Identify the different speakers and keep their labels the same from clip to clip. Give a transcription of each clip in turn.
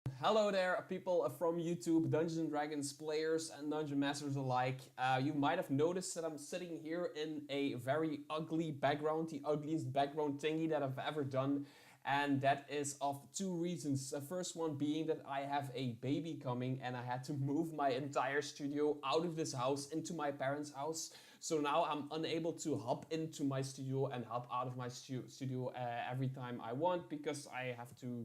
Speaker 1: Hello there, people from YouTube, Dungeons and Dragons players and Dungeon Masters alike. You might have noticed that I'm sitting here in a very ugly background, the ugliest background thingy that I've ever done. And that is of two reasons. The first one being that I have a baby coming and I had to move my entire studio out of this house into my parents' house. So now I'm unable to hop into my studio and hop out of my studio every time I want because I have to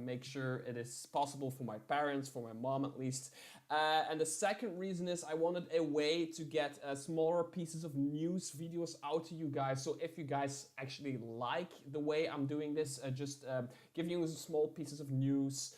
Speaker 1: make sure it is possible for my parents, for my mom at least. And the second reason is I wanted a way to get smaller pieces of news videos out to you guys. So if you guys actually like the way I'm doing this, just giving you small pieces of news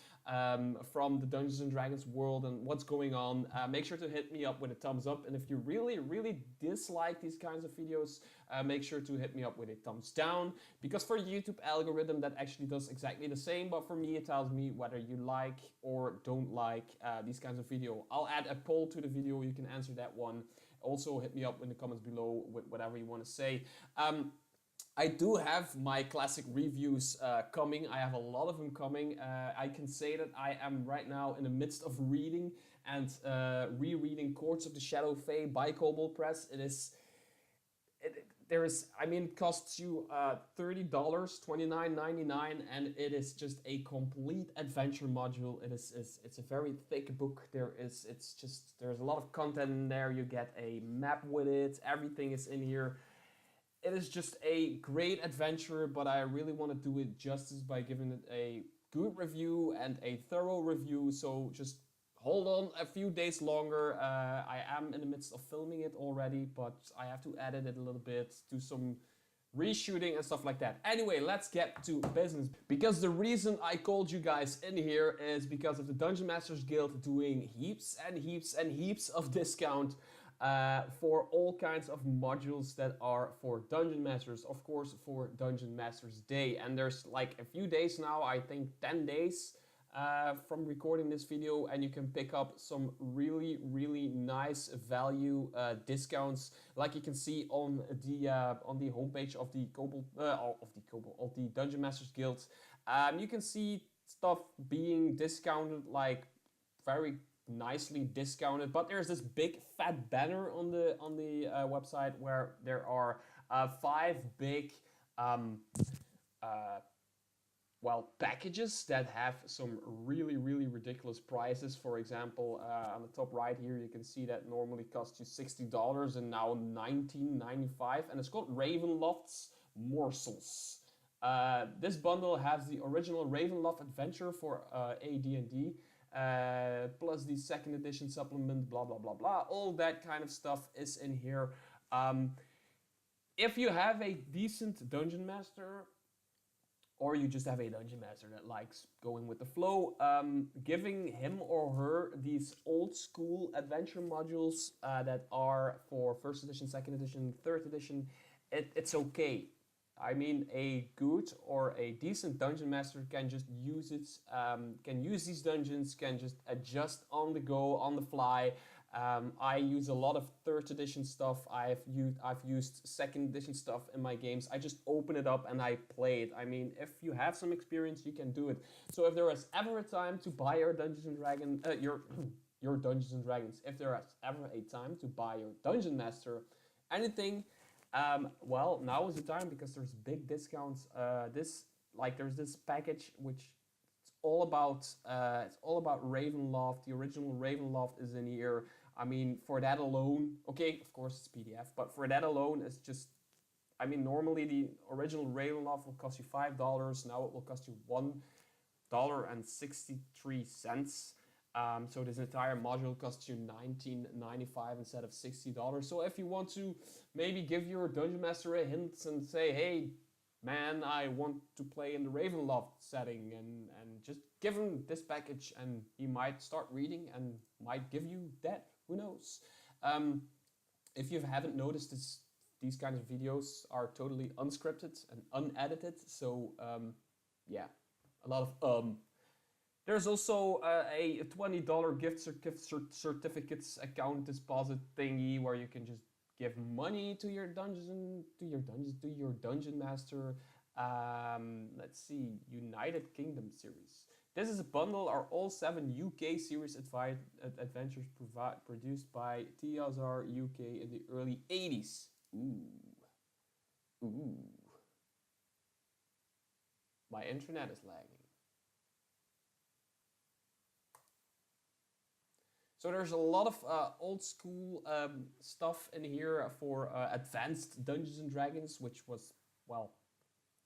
Speaker 1: from the Dungeons and Dragons world and what's going on, make sure to hit me up with a thumbs up. And if you really dislike these kinds of videos, make sure to hit me up with a thumbs down, because for the YouTube algorithm that actually does exactly the same, but for me it tells me whether you like or don't like these kinds of video. I'll add a poll to the video, you can answer that one. Also hit me up in the comments below with whatever you want to say. I do have my classic reviews coming. I have a lot of them coming. I can say that I am right now in the midst of reading and rereading Courts of the Shadow Fae by Kobold Press. It costs you $30, $29.99, and it is just a complete adventure module. It's a very thick book. There's a lot of content in there. You get a map with it. Everything is in here. It is just a great adventure, but I really want to do it justice by giving it a good review and a thorough review. So just hold on a few days longer. I am in the midst of filming it already, but I have to edit it a little bit, do some reshooting and stuff like that. Anyway, let's get to business. Because the reason I called you guys in here is because of the Dungeon Masters Guild doing heaps and heaps of discount for all kinds of modules that are for Dungeon Masters, of course, for Dungeon Masters Day. And there's like a few days now, I think 10 days from recording this video, and you can pick up some really nice value discounts, like you can see on the homepage of the Dungeon Masters Guild. You can see stuff being discounted, like very nicely discounted, but there's this big fat banner on the website where there are 5 big packages that have some really ridiculous prices. For example, on the top right here you can see that normally costs you $60 and now $19.95, and it's called Ravenloft's Morsels. This bundle has the original Ravenloft adventure for AD&D, plus the second edition supplement, blah blah. All that kind of stuff is in here. If you have a decent dungeon master, or you just have a dungeon master that likes going with the flow, giving him or her these old school adventure modules that are for first edition, second edition, third edition, it's okay. I mean, a good or a decent dungeon master can just use it, can use these dungeons, can just adjust on the go, on the fly. I use a lot of third edition stuff. I've used second edition stuff in my games. I just open it up and I play it. I mean, if you have some experience, you can do it. So if there is ever a time to buy your Dungeons and Dragons, your Dungeons and Dragons, if there is ever a time to buy your Dungeon Master, anything, well, now is the time, because there's big discounts. There's this package which it's all about Ravenloft. The original Ravenloft is in here. I mean, for that alone, okay, of course it's PDF, but for that alone, it's just, I mean, normally the original Ravenloft will cost you $5. Now it will cost you $1.63. So this entire module costs you $19.95 instead of $60. So if you want to maybe give your Dungeon Master a hint and say, hey, man, I want to play in the Ravenloft setting, and just give him this package and he might start reading and might give you that. Who knows? If you haven't noticed, these kinds of videos are totally unscripted and unedited. So yeah, a lot of There's also a $20 gift certificates account deposit thingy where you can just give money to your dungeon master. Let's see, United Kingdom series. This is a bundle, are all 7 UK series adventures produced by TSR UK in the early 80s. Ooh. Ooh. My internet is lagging. So there's a lot of old school stuff in here for advanced Dungeons and Dragons, which was, well,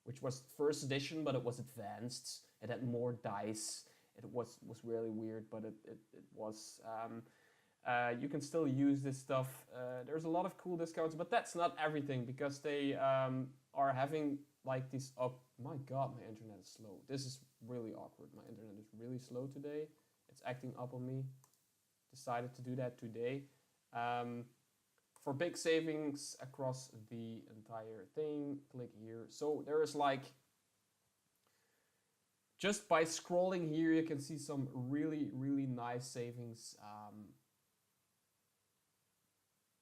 Speaker 1: which was first edition, but it was advanced. It had more dice. It was really weird, but it was. You can still use this stuff. There's a lot of cool discounts, but that's not everything, because they are having like these up. My God, my internet is slow. This is really awkward. My internet is really slow today. It's acting up on me. Decided to do that today. For big savings across the entire thing, click here. So there is like, just by scrolling here, you can see some really nice savings.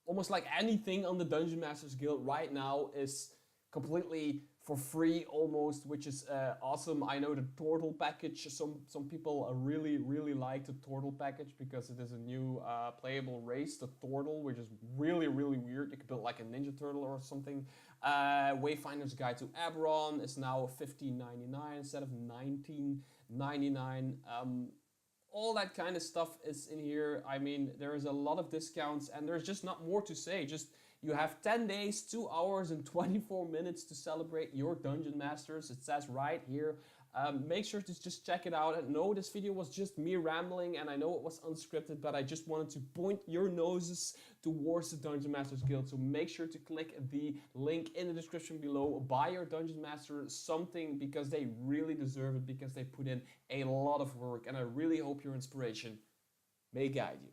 Speaker 1: Almost like anything on the Dungeon Masters Guild right now is completely for free almost, which is awesome. I know the Turtle package, some people really like the Turtle package because it is a new playable race, the Turtle, which is really weird. You could build like a Ninja Turtle or something. Wayfinder's Guide to Eberron is now $15.99 instead of $19.99. All that kind of stuff is in here. I mean, there is a lot of discounts, and there's just not more to say. Just, you have 10 days, 2 hours, and 24 minutes to celebrate your Dungeon Masters. It says right here. Make sure to just check it out. And no, this video was just me rambling, and I know it was unscripted, but I just wanted to point your noses towards the Dungeon Masters Guild. So make sure to click the link in the description below. Buy your Dungeon Master something, because they really deserve it, because they put in a lot of work, and I really hope your inspiration may guide you.